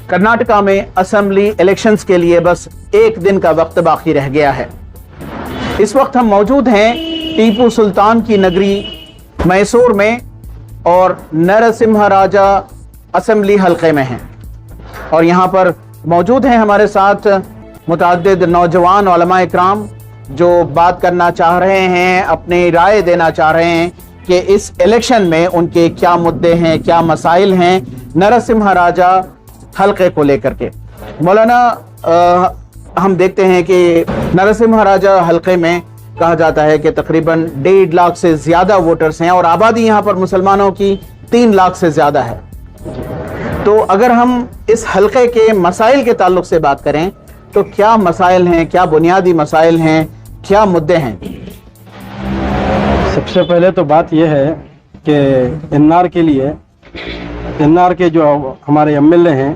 कर्नाटका में assembly elections के लिए बस एक दिन का वक्त बाकी रह गया है। इस वक्त हम मौजूद हैं टीपू सुल्तान की नगरी मैसूर में और नरसिम्हा राजा असेंबली हलके में हैं, और यहाँ पर मौजूद हैं हमारे साथ मुतअद्दिद नौजवान उलमा इकराम जो बात करना चाह रहे हैं, अपनी राय देना चाह रहे हैं कि इस इलेक्शन में उनके क्या मुद्दे हैं, क्या मसाइल हैं नरसिम्हा राजा हलके को लेकर के। मौलाना, हम देखते हैं कि नरसिम्हा राजा हलके में कहा जाता है कि तकरीबन 1.5 लाख से ज्यादा वोटर्स हैं और आबादी यहाँ पर मुसलमानों की 3 लाख से ज्यादा है। तो अगर हम इस हलके के मसाइल के ताल्लुक से बात करें तो क्या मसाइल हैं, क्या बुनियादी मसाइल हैं, क्या मुद्दे हैं? सबसे पहले तो बात यह है कि एनआर के लिए, एनआर के जो हमारे एमएलए हैं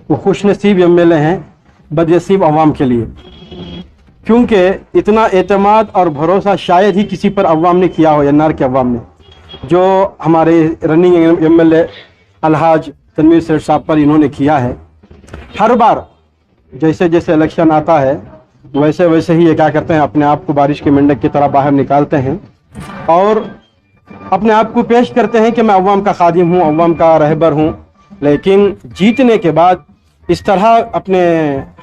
वो खुशनसीब एमएलए हैं बदनसीब अवाम के लिए, क्योंकि इतना एतमाद और भरोसा शायद ही किसी पर अवाम ने किया हो एनआर के अवाम ने, जो हमारे रनिंग एमएलए अलहाज तनवीर सेठ साहब पर इन्होंने किया है। हर बार जैसे जैसे इलेक्शन आता है वैसे वैसे ही ये क्या करते हैं, अपने आप को बारिश के मेंढक की तरह बाहर निकालते हैं और अपने आप को पेश करते हैं कि मैं अवाम का खादिम हूँ, अवाम का रहबर हूँ। लेकिन जीतने के बाद इस तरह अपने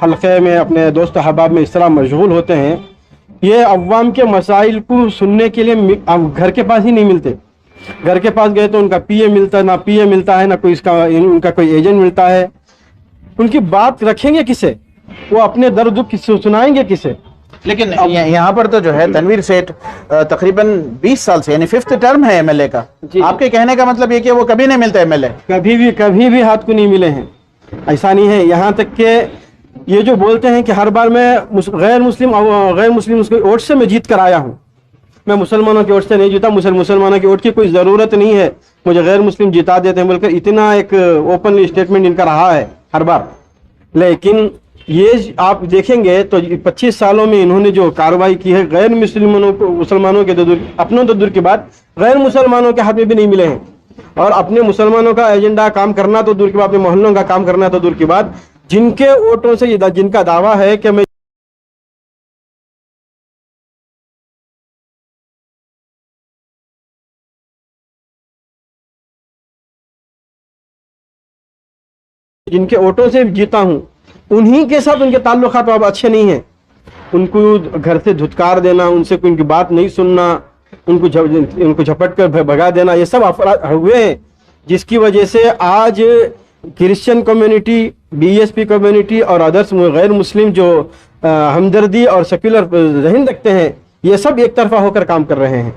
हलके में, अपने दोस्त अहबाब में इस तरह मशगूल होते हैं, ये अवाम के मसाइल को सुनने के लिए घर के पास ही नहीं मिलते। घर के पास गए तो उनका पीए मिलता है, ना पीए मिलता है, ना कोई इसका उनका कोई एजेंट मिलता है। उनकी बात रखेंगे किसे, वो अपने दर्द दुख किसे सुनाएंगे किसे? लेकिन यहाँ पर तो जो है तनवीर सेठ तकरीबन 20 साल से, यानी 5th टर्म है एमएलए का। आपके कहने का मतलब ये कि वो कभी नहीं मिलते एमएलए? कभी भी हाथ को नहीं मिले हैं। ऐसा नहीं है, यहाँ तक के ये जो बोलते हैं कि हर बार मैं गैर मुस्लिम उसके वोट से मैं जीत कर आया हूँ, मैं मुसलमानों के वोट से नहीं जीता, मुसलमानों के वोट की कोई ज़रूरत नहीं है, मुझे गैर मुस्लिम जिता देते हैं बोलकर इतना एक ओपन स्टेटमेंट इनका रहा है हर बार। लेकिन ये आप देखेंगे तो 25 सालों में इन्होंने जो कार्रवाई की है गैर मुसलमानों के अपनों तो दूर की बात, गैर मुसलमानों के हाथ में भी नहीं मिले हैं। और अपने मुसलमानों का एजेंडा काम करना तो दूर की बात, अपने मोहल्लों का काम करना तो दूर की बात, जिनके वोटों से जिनका दावा है कि मैं जिनके वोटों से जीता हूं, उन्हीं के साथ उनके ताल्लुकात अब अच्छे नहीं हैं। उनको घर से धुतकार देना, उनसे उनकी बात नहीं सुनना, उनको झपट कर भगा देना, ये सब अपराध हुए हैं, जिसकी वजह से आज क्रिश्चियन कम्युनिटी, बीएसपी कम्युनिटी और अदर्स गैर मुस्लिम जो हमदर्दी और सेक्युलर जहन रखते हैं, ये सब एक तरफा होकर काम कर रहे हैं।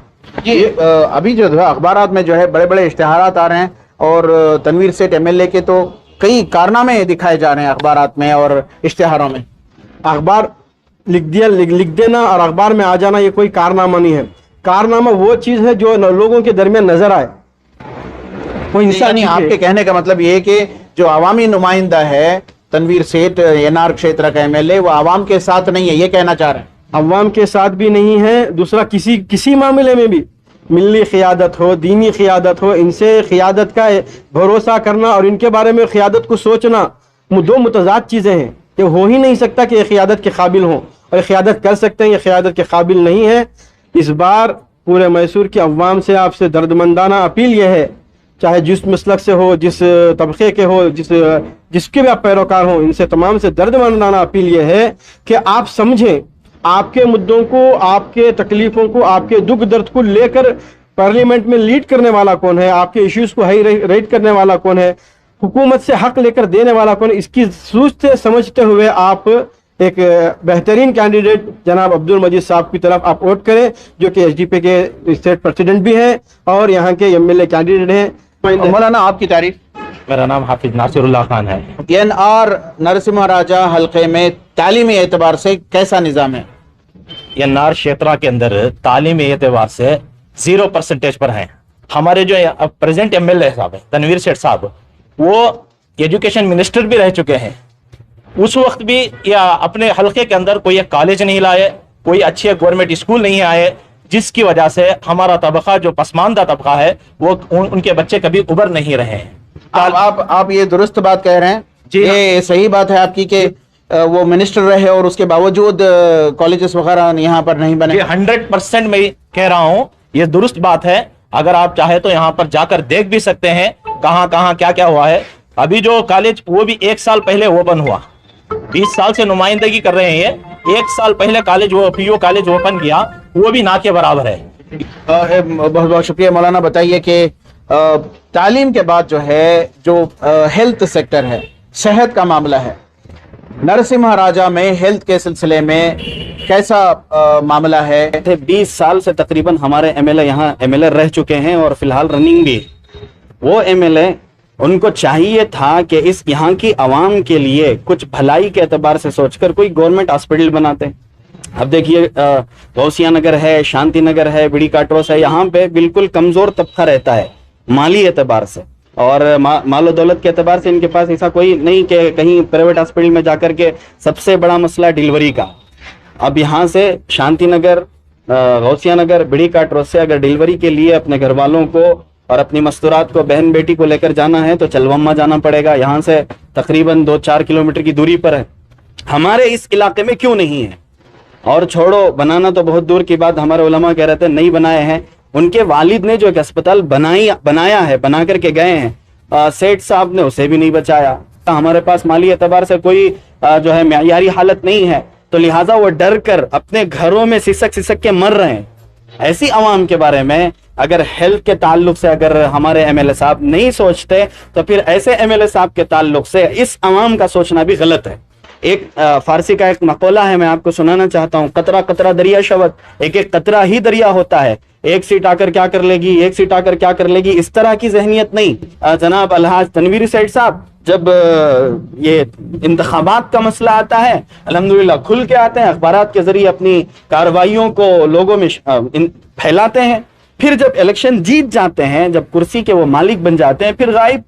ये अभी जो है अखबारात में जो है बड़े बड़े इश्तिहारात आ रहे हैं और तनवीर सेठ एमएलए के तो कई कारनामे दिखाए जा रहे हैं अखबारात में और इश्तिहारों में। अखबार लिख देना और अखबार में आ जाना ये कोई कारनामा नहीं है। कारनामा वो चीज़ है जो लोगों के दरमियान नजर आए। कोई इंसान, आपके कहने का मतलब ये है कि जो अवामी नुमाइंदा है तनवीर सेठ एनआर क्षेत्र का एमएलए, वो अवाम के साथ नहीं है, ये कहना चाह रहे हैं? अवाम के साथ भी नहीं है। दूसरा, किसी मामले में भी मिली क़ियादत हो, दीनी क़ियादत हो, इनसे क़ियादत का भरोसा करना और इनके बारे में क़ियादत को सोचना दो मुतज़ाद चीज़ें हैं। ये हो ही नहीं सकता कि ये क़ियादत के काबिल हों, और क़ियादत कर सकते हैं, ये क़ियादत के काबिल नहीं है। इस बार पूरे मैसूर की अवाम से आपसे दर्दमंदाना अपील यह है, चाहे जिस मसलक से हो, जिस तबके के हो, जिसके भी आप पैरोकार हों, इनसे तमाम से दर्दमंदाना अपील यह है कि आप समझें आपके मुद्दों को, आपके तकलीफ़ों को, आपके दुख दर्द को लेकर पार्लियामेंट में लीड करने वाला कौन है, आपके इश्यूज़ को हाई रेट करने वाला कौन है, हुकूमत से हक लेकर देने वाला कौन है, इसकी सोचते समझते हुए आप एक बेहतरीन कैंडिडेट जनाब अब्दुल मजीद साहब की तरफ आप वोट करें, जो कि एसडीपी के स्टेट प्रेसिडेंट भी हैं और यहाँ के एमएलए कैंडिडेट हैं। मौलाना, आपकी तारीफ? मेरा नाम हाफिज नासिरुल्लाह खान है। एनआर नरसिम्हा राजा हलके में तालीमी एतबार से कैसा निज़ाम है? एनआर क्षेत्र के अंदर तालीमी एतबार से 0% पर हैं। हमारे जो प्रेजेंट एमएलए साहब है तनवीर सेठ साहब, वो एजुकेशन मिनिस्टर भी रह चुके हैं। उस वक्त भी या अपने हलके के अंदर कोई कॉलेज नहीं लाए, कोई अच्छे गवर्नमेंट स्कूल नहीं आए, जिसकी वजह से हमारा तबका जो पसमानदा तबका है वो उनके बच्चे कभी उभर नहीं रहे हैं। आप ये दुरुस्त बात कह रहे हैं जी हाँ। ये सही बात है आपकी कि वो मिनिस्टर रहे और उसके बावजूद कॉलेजेस वगैरह यहाँ पर नहीं बने? ये 100% मैं कह रहा हूँ, ये दुरुस्त बात है। अगर आप चाहे तो यहाँ पर जाकर देख भी सकते हैं कहाँ कहाँ क्या क्या हुआ है। अभी जो कॉलेज वो भी 1 साल पहले ओपन हुआ, 20 साल से नुमाइंदगी कर रहे हैं ये। 1 साल पहले कॉलेज वो पीओ कॉलेज ओपन किया, वो भी ना के बराबर है। बहुत बहुत शुक्रिया मौलाना। बताइए कि तालीम के बाद जो है, जो हेल्थ सेक्टर है, सेहत का मामला है, नरसिम्हा राजा में हेल्थ के सिलसिले में कैसा मामला है? 20 साल से तकरीबन हमारे एमएलए यहाँ एमएलए रह चुके हैं और फिलहाल रनिंग भी। वो एमएलए, उनको चाहिए था कि इस यहाँ की आवाम के लिए कुछ भलाई के एतबार से सोचकर कोई गवर्नमेंट हॉस्पिटल बनाते। अब देखिए गौसिया नगर है, शांति नगर है, बिड़ी काटरोस है, यहाँ पे बिल्कुल कमजोर तबका रहता है माली एतबार से, और मालो दौलत के एतबार से इनके पास ऐसा कोई नहीं कि कहीं प्राइवेट हॉस्पिटल में जाकर के। सबसे बड़ा मसला डिलीवरी का। अब यहाँ से शांति नगर, गौसिया नगर, बिड़ी काटरोस से अगर डिलीवरी के लिए अपने घर वालों को और अपनी मस्तूरात को, बहन बेटी को लेकर जाना है तो चलवम्मा जाना पड़ेगा। यहाँ से तकरीबन 2-4 किलोमीटर की दूरी पर है। हमारे इस इलाके में क्यों नहीं है? और छोड़ो, बनाना तो बहुत दूर की बात, हमारे उलमा कह रहे थे नहीं बनाए हैं। उनके वालिद ने जो एक अस्पताल बनाया है, बना करके गए हैं, सेठ साहब ने उसे भी नहीं बचाया। हमारे पास माली एतबार से कोई जो है मेयारी हालत नहीं है, तो लिहाजा वो डर कर अपने घरों में सिसक के मर रहे हैं। ऐसी आवाम के बारे में अगर हेल्थ के ताल्लुक से अगर हमारे एमएलए साहब नहीं सोचते, तो फिर ऐसे एमएलए साहब के ताल्लुक से इस आवाम का सोचना भी गलत है। एक फारसी का एक मक़ौला है, मैं आपको सुनाना चाहता हूँ। कतरा कतरा दरिया शवत, एक एक कतरा ही दरिया होता है। एक सीट आकर क्या कर लेगी, एक सीट आकर क्या कर लेगी, इस तरह की ज़हनियत नहीं। जनाब अलहाज तनवीर सेठ साहब, जब ये इंतखाबात का मसला आता है, अल्हम्दुलिल्लाह खुल के आते हैं, अखबारात के जरिए अपनी कार्रवाइयों को लोगों में फैलाते हैं। फिर जब इलेक्शन जीत जाते हैं, जब कुर्सी के वो मालिक बन जाते हैं, फिर गायब।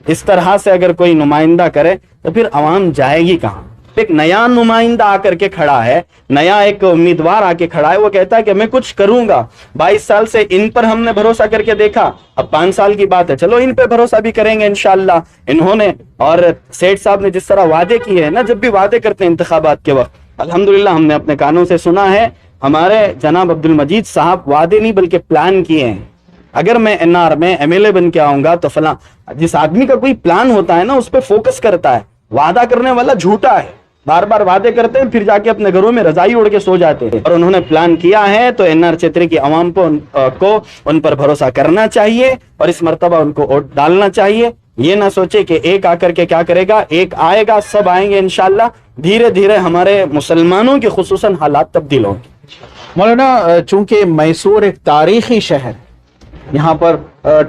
इस तरह से अगर कोई नुमाइंदा करे तो फिर आवाम जाएगी कहाँ? एक नया नुमाइंदा आकर के खड़ा है, नया एक उम्मीदवार आके खड़ा है, वो कहता है कि मैं कुछ करूंगा। 22 साल से इन पर हमने भरोसा करके देखा, अब 5 साल की बात है, चलो इन पे भरोसा भी करेंगे इंशाअल्लाह। इन्होंने और सेठ साहब ने जिस तरह वादे किए हैं ना, जब भी वादे करते हैं इंतखाबात के वक्त, अल्हम्दुलिल्लाह हमने अपने कानों से सुना है। हमारे जनाब अब्दुल मजीद साहब वादे नहीं बल्कि प्लान किए हैं। अगर मैं एनआर में एमएलए बन के आऊंगा तो फला, जिस आदमी का कोई प्लान होता है ना, उस पर फोकस करता है। वादा करने वाला झूठा है, बार बार वादे करते हैं, फिर जाके अपने घरों में रजाई उड़ के सो जाते हैं। और उन्होंने प्लान किया है तो एनआर क्षेत्र की आवाम को उन पर भरोसा करना चाहिए और इस मर्तबा उनको वोट डालना चाहिए। ये ना सोचे कि एक आकर के क्या करेगा, एक आएगा, सब आएंगे इंशाल्लाह। धीरे धीरे हमारे मुसलमानों के खुसूसन हालात तब्दील होंगे। मौलाना, चूंकि मैसूर एक तारीखी शहर, यहाँ पर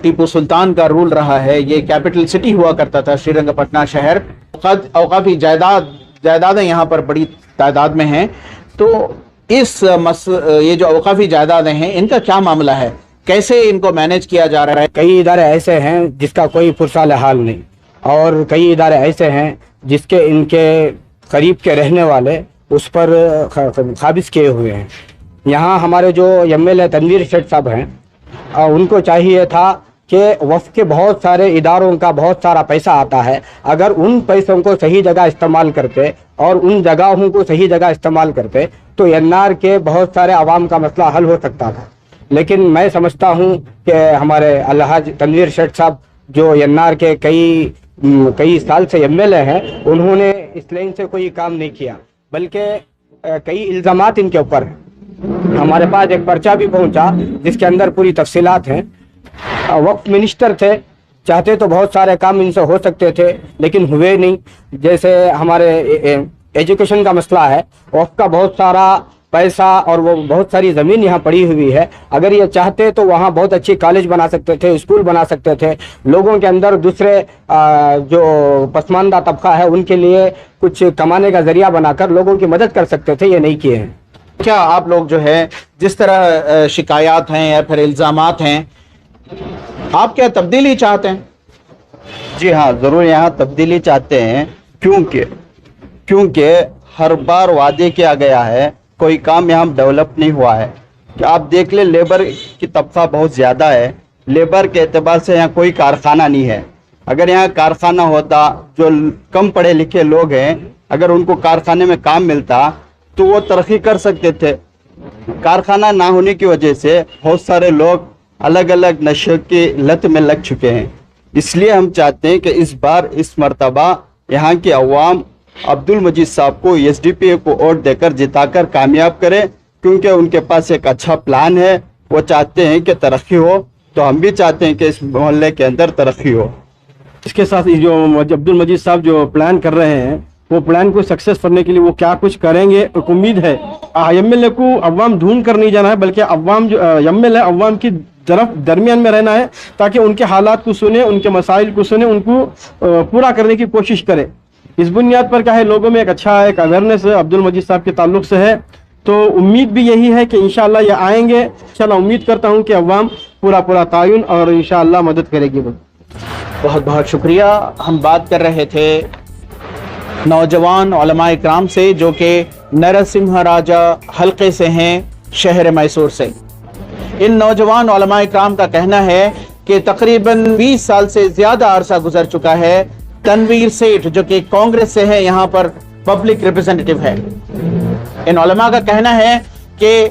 टीपू सुल्तान का रूल रहा है, ये कैपिटल सिटी हुआ करता था श्रीरंगपटना शहर, औकाफी जायदादें यहाँ पर बड़ी तादाद में हैं, तो ये जो औकाफी जायदादें हैं, इनका क्या मामला है? कैसे इनको मैनेज किया जा रहा है? कई इदारे ऐसे हैं जिसका कोई फुरसाल हाल नहीं, और कई इदारे ऐसे हैं जिसके इनके करीब के रहने वाले उस पर काबिज किए हुए हैं। यहाँ हमारे जो एमएलए तनवीर सेठ साहब हैं, उनको चाहिए था कि वफ़ के बहुत सारे इदारों का बहुत सारा पैसा आता है, अगर उन पैसों को सही जगह इस्तेमाल करते और उन जगहों को सही जगह इस्तेमाल करते तो एनआर के बहुत सारे आवाम का मसला हल हो सकता था। लेकिन मैं समझता हूँ कि हमारे अलहाज तनवीर सेठ साहब जो एनआर के कई साल से एमएलए हैं, उन्होंने इस लाइन से कोई काम नहीं किया, बल्कि कई इल्ज़ामात इनके ऊपर हैं। हमारे पास एक पर्चा भी पहुंचा जिसके अंदर पूरी तफसीलात हैं। वक्फ मिनिस्टर थे, चाहते तो बहुत सारे काम इनसे हो सकते थे लेकिन हुए नहीं। जैसे हमारे एजुकेशन का मसला है, वक्फ का बहुत सारा पैसा और वो बहुत सारी ज़मीन यहाँ पड़ी हुई है, अगर ये चाहते तो वहाँ बहुत अच्छी कॉलेज बना सकते थे, स्कूल बना सकते थे। लोगों के अंदर दूसरे जो पसमानदा तबका है उनके लिए कुछ कमाने का जरिया बनाकर लोगों की मदद कर सकते थे, ये नहीं किए हैं। क्या आप लोग जो है जिस तरह शिकायत हैं या फिर इल्ज़ामात हैं, आप क्या तब्दीली चाहते हैं? जी हाँ, ज़रूर यहाँ तब्दीली चाहते हैं, क्योंकि हर बार वादे किया गया है, कोई काम यहाँ डेवलप नहीं हुआ है। कि आप देख ले, लेबर की तबका बहुत ज़्यादा है, लेबर के एतबार से यहाँ कोई कारखाना नहीं है। अगर यहाँ कारखाना होता, जो कम पढ़े लिखे लोग हैं अगर उनको कारखाने में काम मिलता तो वो तरक्की कर सकते थे। कारखाना ना होने की वजह से बहुत सारे लोग अलग अलग नशे की लत में लग चुके हैं। इसलिए हम चाहते हैं कि इस बार इस मर्तबा यहाँ की अवाम अब्दुल मजीद साहब को एसडीपीए को वोट देकर जिताकर कामयाब करे, क्योंकि उनके पास एक अच्छा प्लान है। वो चाहते हैं कि तरक्की हो, तो हम भी चाहते हैं कि इस मोहल्ले के अंदर तरक्की हो। इसके साथ ही जो अब्दुल मजीद साहब जो प्लान कर रहे हैं वो प्लान को सक्सेस करने के लिए वो क्या कुछ करेंगे, एक उम्मीद है। एमएलए को अवाम ढूंढ कर नहीं जाना है, बल्कि अवाम जो एमएलए अवाम की तरफ दरमियान में रहना है, ताकि उनके हालात को सुने, उनके मसाइल को सुने, उनको पूरा करने की कोशिश करे। इस बुनियाद पर क्या है, लोगों में एक अच्छा एक अवेयरनेस अब्दुल मजीद साहब के ताल्लुक से है। तो उम्मीद भी यही है कि इंशाअल्लाह ये आएंगे। इंशाअल्लाह उम्मीद करता हूँ कि अवाम पूरा तायुन और इंशाअल्लाह मदद करेगी। बहुत बहुत शुक्रिया। हम बात कर रहे थे नौजवान उलमा इकराम से जो कि नरसिम्हा राजा हल्के से हैं, शहर मैसूर से। इन नौजवान उलमा इकराम का कहना है कि तकरीबन 20 साल से ज़्यादा अरसा गुजर चुका है। तनवीर सेठ जो कि कांग्रेस से है, यहाँ पर पब्लिक रिप्रेजेंटेटिव है। इन उलमा का कहना है कि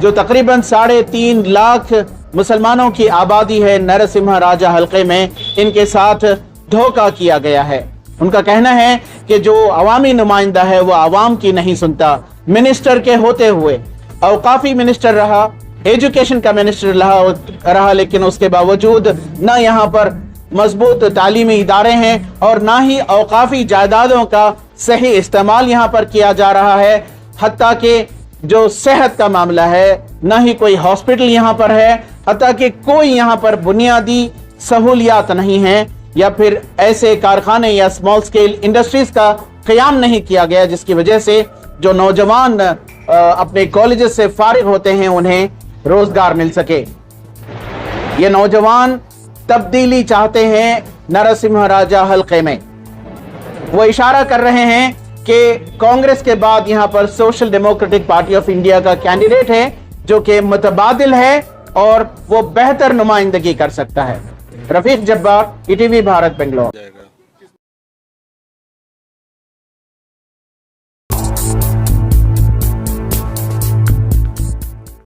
जो तकरीबन 3.5 लाख मुसलमानों की आबादी है नरसिम्हा राजा हल्के में, इनके साथ धोखा किया गया है। उनका कहना है कि जो अवामी नुमाइंदा है वो अवाम की नहीं सुनता। मिनिस्टर के होते हुए औकाफी मिनिस्टर रहा, एजुकेशन का मिनिस्टर रहा, लेकिन उसके बावजूद ना यहाँ पर मजबूत तालीमी इदारे हैं और ना ही औकाफी जायदादों का सही इस्तेमाल यहाँ पर किया जा रहा है। हत्ता कि जो सेहत का मामला है, ना ही कोई हॉस्पिटल यहाँ पर है, हत्ता कि कोई यहाँ पर बुनियादी सहूलियात नहीं है, या फिर ऐसे कारखाने या स्मॉल स्केल इंडस्ट्रीज का क़याम नहीं किया गया जिसकी वजह से जो नौजवान अपने कॉलेजेस से फारिग होते हैं उन्हें रोजगार मिल सके। ये नौजवान तब्दीली चाहते हैं नरसिम्हा राजा हल्के में। वो इशारा कर रहे हैं कि कांग्रेस के बाद यहाँ पर social democratic party of India का कैंडिडेट है जो कि मुतबादिल है और वो बेहतर नुमाइंदगी कर सकता है। रफीक जब्बार, ईटीवी भारत, बेंगलोर।